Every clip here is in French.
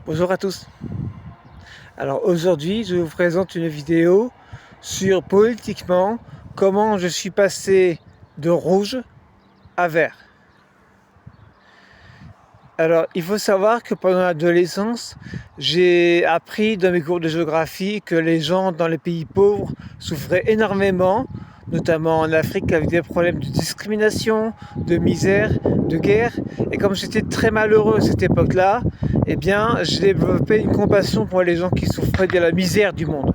Bonjour à tous. Alors aujourd'hui, je vous présente une vidéo sur politiquement comment je suis passé de rouge à vert. Alors il faut savoir que pendant l'adolescence, j'ai appris dans mes cours de géographie que les gens dans les pays pauvres souffraient énormément, notamment en Afrique avec des problèmes de discrimination, de misère, de guerre. Et comme j'étais très malheureux à cette époque-là, eh bien, j'ai développé une compassion pour les gens qui souffraient de la misère du monde.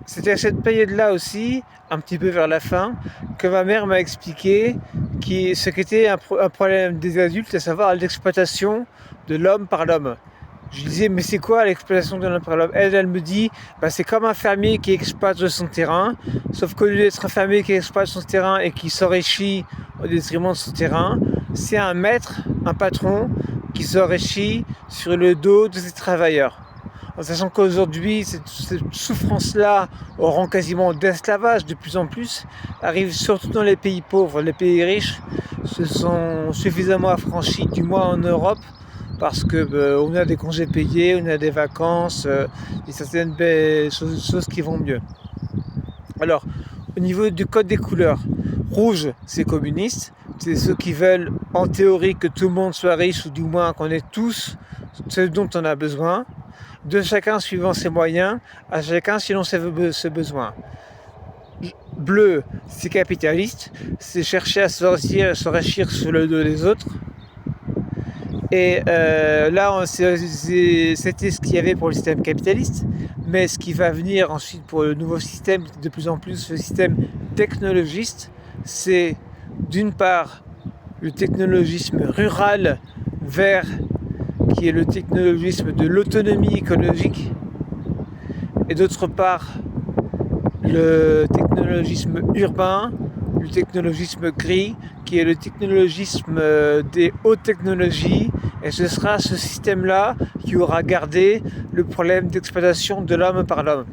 C'était à cette période-là aussi, un petit peu vers la fin, que ma mère m'a expliqué ce qu'était un problème des adultes, à savoir l'exploitation de l'homme par l'homme. Je lui disais, mais c'est quoi l'exploitation de l'homme par l'homme? Elle me dit, bah, c'est comme un fermier qui exploite son terrain, sauf qu'au lieu d'être un fermier qui exploite son terrain et qui s'enrichit au détriment de son terrain, c'est un maître, un patron, qui s'enrichit sur le dos de ses travailleurs. En sachant qu'aujourd'hui, cette souffrance-là, au rang quasiment d'esclavage de plus en plus, arrive surtout dans les pays pauvres. Les pays riches se sont suffisamment affranchis, du moins en Europe, parce que on a des congés payés, on a des vacances, et certaines choses qui vont mieux. Alors, au niveau du code des couleurs, rouge, c'est communiste, c'est ceux qui veulent en théorie que tout le monde soit riche, ou du moins qu'on ait tous ce dont on a besoin, de chacun suivant ses moyens, à chacun selon ses besoins. Bleu, c'est capitaliste, c'est chercher à s'enrichir sur le dos des autres. Et là, c'était ce qu'il y avait pour le système capitaliste, mais ce qui va venir ensuite pour le nouveau système, de plus en plus le système technologiste, c'est d'une part le technologisme rural vers qui est le technologisme de l'autonomie écologique, et d'autre part le technologisme urbain, le technologisme gris, qui est le technologisme des hautes technologies, et ce sera ce système-là qui aura gardé le problème d'exploitation de l'homme par l'homme.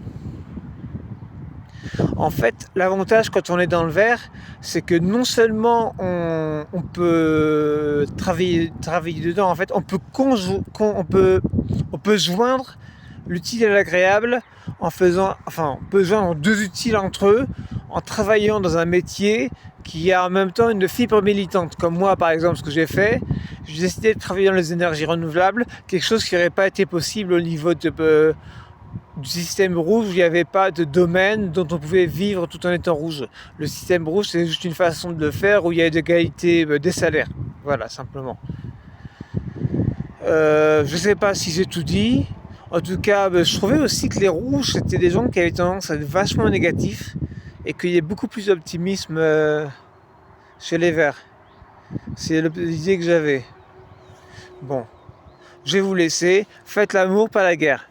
En fait, l'avantage quand on est dans le vert, c'est que non seulement on peut travailler dedans, en fait, on peut joindre l'utile et l'agréable on peut joindre deux utiles entre eux en travaillant dans un métier qui a en même temps une fibre militante. Comme moi, par exemple, ce que j'ai fait, j'ai décidé de travailler dans les énergies renouvelables, quelque chose qui n'aurait pas été possible au niveau du système rouge où il n'y avait pas de domaine dont on pouvait vivre tout en étant rouge. Le système rouge, c'est juste une façon de le faire où il y a une égalité des salaires. Voilà, simplement. Je ne sais pas si j'ai tout dit. En tout cas, je trouvais aussi que les rouges, c'était des gens qui avaient tendance à être vachement négatifs et qu'il y ait beaucoup plus d'optimisme chez les verts. C'est l'idée que j'avais. Bon, je vais vous laisser. Faites l'amour, pas la guerre.